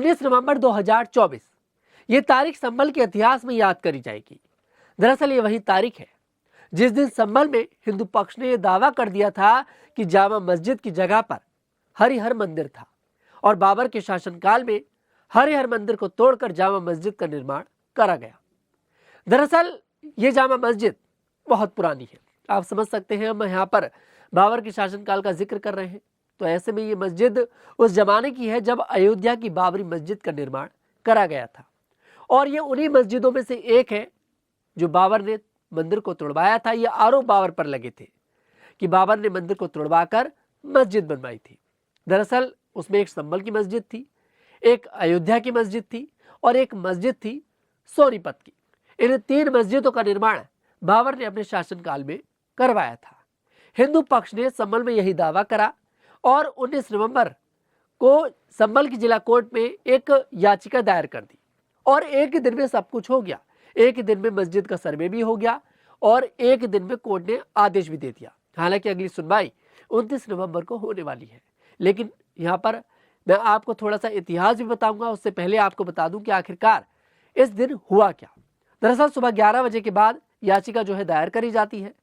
19 नवंबर 2024 ये तारीख संभल के इतिहास में याद करी जाएगी। दरअसल ये वही तारीख है जिस दिन संभल में हिंदू पक्ष ने यह दावा कर दिया था कि जामा मस्जिद की जगह पर हरिहर मंदिर था और बाबर के शासनकाल में हरिहर मंदिर को तोड़कर जामा मस्जिद का निर्माण करा गया। दरअसल ये जामा मस्जिद बहुत पुरानी है। आप समझ सकते हैं हम यहाँ पर बाबर के शासनकाल का जिक्र कर रहे हैं, तो ऐसे में ये मस्जिद उस जमाने की है जब अयोध्या की बाबरी मस्जिद का निर्माण करा गया था और ये उन्हीं मस्जिदों में से एक है जो बाबर ने मंदिर को तोड़वाया था। ये आरोप बाबर पर लगे थे कि बाबर ने मंदिर को तोड़वाकर मस्जिद बनवाई थी। दरअसल उसमें एक संभल की मस्जिद थी, एक अयोध्या की मस्जिद थी और एक मस्जिद थी सोनीपत की। इन 3 मस्जिदों का निर्माण बाबर ने अपने शासनकाल में करवाया था। हिंदू पक्ष ने संभल में यही दावा करा और 19 नवंबर को संभल की जिला कोर्ट में एक याचिका दायर कर दी और एक ही दिन में सब कुछ हो गया। एक ही दिन में मस्जिद का सर्वे भी हो गया और एक दिन में कोर्ट ने आदेश भी दे दिया। हालांकि अगली सुनवाई 29 नवंबर को होने वाली है, लेकिन यहाँ पर मैं आपको थोड़ा सा इतिहास भी बताऊंगा। उससे पहले आपको बता दूं कि आखिरकार इस दिन हुआ क्या। दरअसल सुबह 11 बजे के बाद याचिका जो है दायर करी जाती है।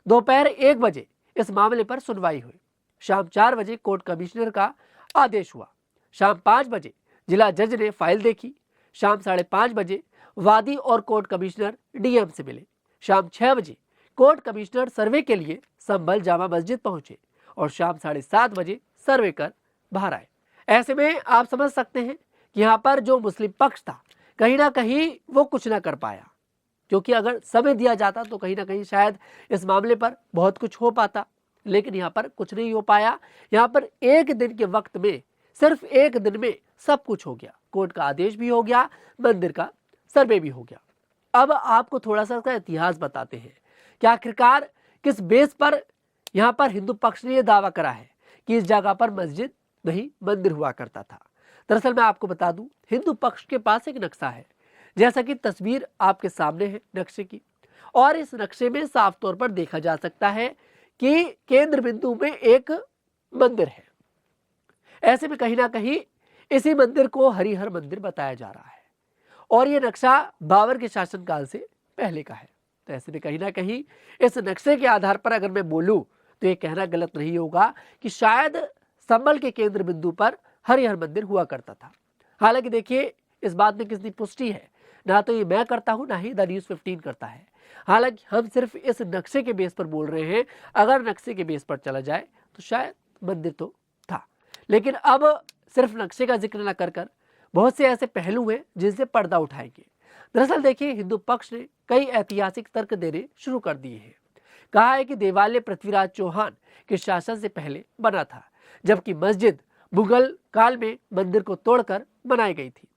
दोपहर 1 बजे इस मामले पर सुनवाई हुई। शाम 4 बजे कोर्ट कमिश्नर का आदेश हुआ। शाम 5 बजे जिला जज ने फाइल देखी। शाम 5:30 बजे वादी और कोर्ट कमिश्नर डीएम से मिले। शाम 6 बजे कोर्ट कमिश्नर सर्वे के लिए संभल जामा मस्जिद पहुंचे और शाम 7:30 बजे सर्वे कर बाहर आए। ऐसे में आप समझ सकते हैं कि यहाँ पर जो मुस्लिम पक्ष था कहीं ना कहीं वो कुछ ना कर पाया, क्योंकि अगर समय दिया जाता तो कहीं ना कहीं शायद इस मामले पर बहुत कुछ हो पाता, लेकिन यहाँ पर कुछ नहीं हो पाया। यहाँ पर एक दिन के वक्त में, सिर्फ एक दिन में सब कुछ हो गया। कोर्ट का आदेश भी हो गया, मंदिर का सर्वे भी हो गया। अब आपको थोड़ा सा इसका इतिहास बताते हैं कि आखिरकार किस बेस पर यहाँ पर हिंदू पक्ष ने यह दावा करा है कि इस जगह पर मस्जिद नहीं मंदिर हुआ करता था। दरअसल मैं आपको बता दूं, हिंदू पक्ष के पास एक नक्शा है, जैसा कि तस्वीर आपके सामने है नक्शे की, और इस नक्शे में साफ तौर पर देखा जा सकता है कि केंद्र बिंदु में एक मंदिर है। ऐसे में कहीं ना कहीं इसी मंदिर को हरिहर मंदिर बताया जा रहा है और यह नक्शा बाबर के शासनकाल से पहले का है। तो ऐसे में कहीं ना कहीं इस नक्शे के आधार पर अगर मैं बोलूं तो ये कहना गलत नहीं होगा कि शायद संभल के केंद्र बिंदु पर हरिहर मंदिर हुआ करता था। हालांकि देखिए, इस बात में किसकी पुष्टि है, ना तो ये मैं करता हूं ना ही द न्यूज़ 15 करता है। हालांकि हम सिर्फ इस नक्शे के बेस पर बोल रहे हैं। अगर नक्शे के बेस पर चला जाए तो शायद मंदिर तो था, लेकिन अब सिर्फ नक्शे का जिक्र न कर बहुत से ऐसे पहलू हैं जिनसे पर्दा उठाएंगे। दरअसल देखिए, हिंदू पक्ष ने कई ऐतिहासिक तर्क देने शुरू कर दिए हैं। कहा है कि देवालय पृथ्वीराज चौहान के शासन से पहले बना था, जबकि मस्जिद मुगल काल में मंदिर को तोड़कर बनाई गई थी।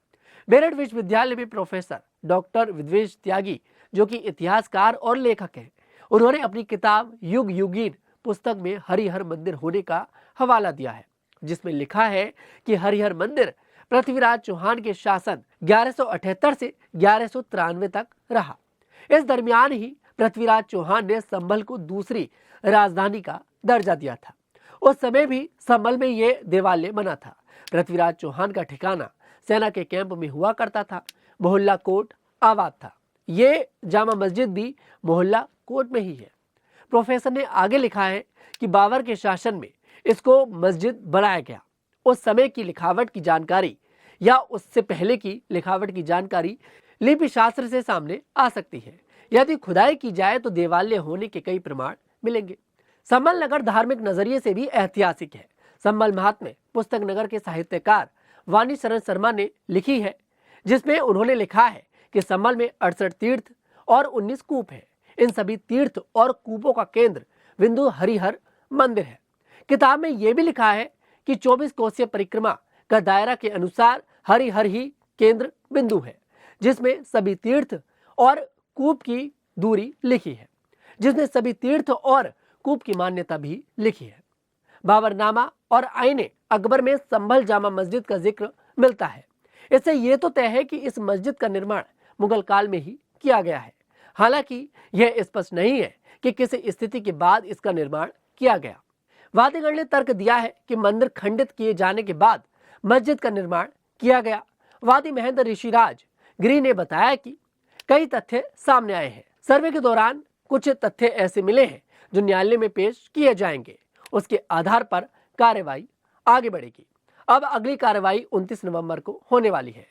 मेरठ विश्वविद्यालय में प्रोफेसर डॉक्टर विद्वेश त्यागी, जो कि इतिहासकार और लेखक हैं, उन्होंने अपनी किताब युग युगीन पुस्तक में हरिहर मंदिर होने का हवाला दिया है, जिसमें लिखा है कि हरिहर मंदिर पृथ्वीराज चौहान के शासन 1178 से 1193 तक रहा। इस दरमियान ही पृथ्वीराज चौहान ने संभल को दूसरी राजधानी का दर्जा दिया था। उस समय भी संभल में ये देवालय बना था। पृथ्वीराज चौहान का ठिकाना सेना के कैंप में हुआ करता था। मोहल्ला कोट आबाद था। ये जामा मस्जिद भी मोहल्ला कोट में ही है। प्रोफेसर ने आगे लिखा है कि बाबर के शासन में इसको मस्जिद बनाया गया। उस समय की लिखावट की जानकारी या उससे पहले की लिखावट की जानकारी लिपि शास्त्र से सामने आ सकती है। यदि खुदाई की जाए तो देवालय होने के कई प्रमाण मिलेंगे। संभल नगर धार्मिक नजरिए से भी ऐतिहासिक है। संभल महात्म्य पुस्तक नगर के साहित्यकार वाणी शरण शर्मा ने लिखी है, जिसमें उन्होंने लिखा है कि संभल में 68 तीर्थ और 19 कूप है। इन सभी तीर्थ और कूपों का केंद्र बिंदु हरिहर मंदिर है। किताब में यह भी लिखा है कि 24 कोसीय परिक्रमा का दायरा के अनुसार हरिहर ही केंद्र बिंदु है, जिसमें सभी तीर्थ और कूप की दूरी लिखी है, जिसमें सभी तीर्थ और कूप की मान्यता भी लिखी है। बाबरनामा और आईने अकबर में संभल जामा मस्जिद का जिक्र मिलता है। इससे यह तो तय है कि इस मस्जिद का निर्माण मुगल काल में ही किया गया है। हालांकि यह स्पष्ट नहीं है कि किस स्थिति के बाद इसका निर्माण किया गया। वादीगण ने तर्क दिया है कि मंदिर खंडित किए जाने के बाद मस्जिद का निर्माण किया गया। वादी महेंद्र ऋषिराज गिरी ने बताया कि कई तथ्य सामने आए हैं। सर्वे के दौरान कुछ तथ्य ऐसे मिले हैं जो न्यायालय में पेश किए जाएंगे, उसके आधार पर कार्रवाई आगे बढ़ेगी। अब अगली कार्रवाई 29 नवंबर को होने वाली है।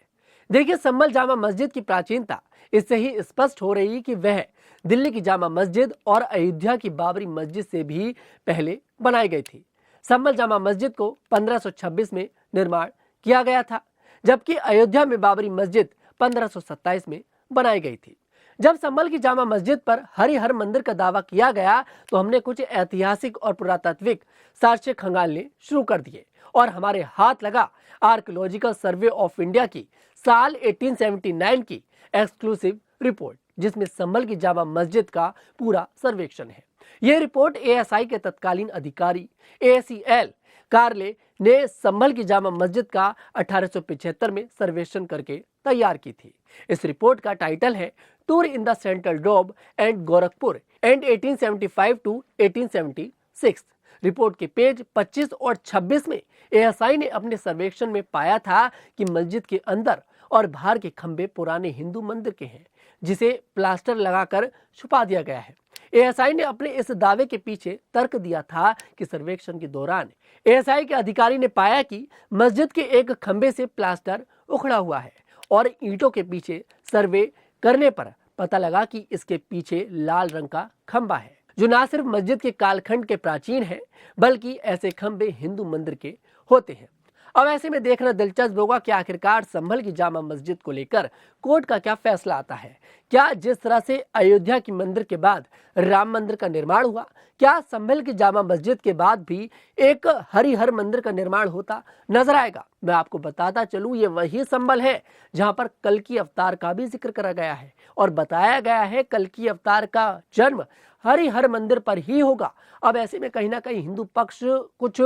देखिए, संभल जामा मस्जिद की प्राचीनता इससे ही स्पष्ट हो रही कि वह दिल्ली की जामा मस्जिद और अयोध्या की बाबरी मस्जिद से भी पहले बनाई गई थी। संभल जामा मस्जिद को 1526 में निर्माण किया गया था, जबकि अयोध्या में बाबरी मस्जिद 1527 में बनाई गई थी। जब संभल की जामा मस्जिद पर हरिहर मंदिर का दावा किया गया तो हमने कुछ ऐतिहासिक और पुरातात्विक साक्ष्य खंगालने शुरू कर दिए और हमारे हाथ लगा आर्कियोलॉजिकल सर्वे ऑफ इंडिया की साल 1879 की एक्सक्लूसिव रिपोर्ट, जिसमें संभल की जामा मस्जिद का पूरा सर्वेक्षण है। यह रिपोर्ट एएसआई के तत्कालीन अधिकारी एसीएल कार्ले ने संभल की जामा मस्जिद का 1875 में सर्वेक्षण करके तैयार की थी। इस रिपोर्ट का टाइटल है tour in the central dome and Gorakhpur and 1875 to 1876। रिपोर्ट के पेज 25 और 26 में एएसआई ने अपने सर्वेक्षण में पाया था कि मस्जिद के अंदर और बाहर के खंभे पुराने हिंदू मंदिर के हैं, जिसे प्लास्टर लगाकर छुपा दिया गया है। एएसआई ने अपने इस दावे के पीछे तर्क दिया था कि सर्वेक्षण के दौरान एएसआई के अधिकारी ने पाया कि मस्जिद के एक खंभे से प्लास्टर उखड़ा हुआ है और ईंटों के पीछे सर्वे करने पर पता लगा कि इसके पीछे लाल रंग का खंभा है, जो न सिर्फ मस्जिद के कालखंड के प्राचीन है, बल्कि ऐसे खंभे हिंदू मंदिर के होते हैं। अब ऐसे में देखना दिलचस्प होगा कि आखिरकार संभल की जामा मस्जिद को लेकर कोर्ट का क्या फैसला आता है। क्या जिस तरह से अयोध्या की मंदिर के बाद राम मंदिर का निर्माण हुआ, क्या संभल की जामा मस्जिद के बाद भी एक हरिहर मंदिर का निर्माण होता नजर आएगा। मैं आपको बताता चलूं, ये वही संभल है जहां पर कल्कि अवतार का भी जिक्र करा गया है और बताया गया है कल्कि अवतार का जन्म हरिहर मंदिर पर ही होगा। अब ऐसे में कहीं ना कहीं हिंदू पक्ष कुछ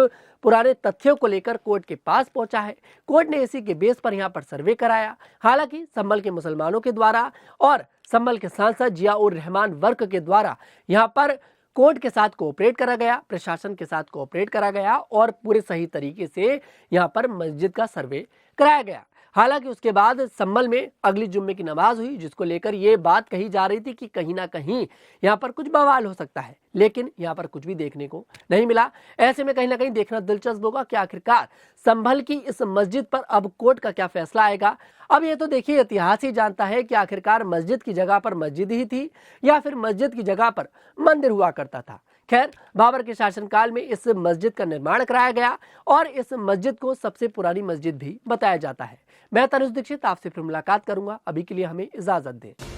पुराने तथ्यों को लेकर कोर्ट के पास पहुंचा है। कोर्ट ने इसी के बेस पर यहाँ पर सर्वे कराया। हालांकि संभल के मुसलमानों के द्वारा और संभल के सांसद जियाउर रहमान वर्क के द्वारा यहाँ पर कोर्ट के साथ कोऑपरेट करा गया, प्रशासन के साथ कोऑपरेट करा गया और पूरे सही तरीके से यहाँ पर मस्जिद का सर्वे कराया गया। हालांकि उसके बाद संभल में अगली जुम्मे की नमाज हुई, जिसको लेकर ये बात कही जा रही थी कि कहीं ना कहीं यहाँ पर कुछ बवाल हो सकता है, लेकिन यहाँ पर कुछ भी देखने को नहीं मिला। ऐसे में कहीं ना कहीं देखना दिलचस्प होगा कि आखिरकार संभल की इस मस्जिद पर अब कोर्ट का क्या फैसला आएगा। अब ये तो देखिए, इतिहास ही जानता है कि आखिरकार मस्जिद की जगह पर मस्जिद ही थी या फिर मस्जिद की जगह पर मंदिर हुआ करता था। खैर, बाबर के शासनकाल में इस मस्जिद का निर्माण कराया गया और इस मस्जिद को सबसे पुरानी मस्जिद भी बताया जाता है। मैं तनुज दीक्षित आपसे फिर मुलाकात करूंगा। अभी के लिए हमें इजाजत दें।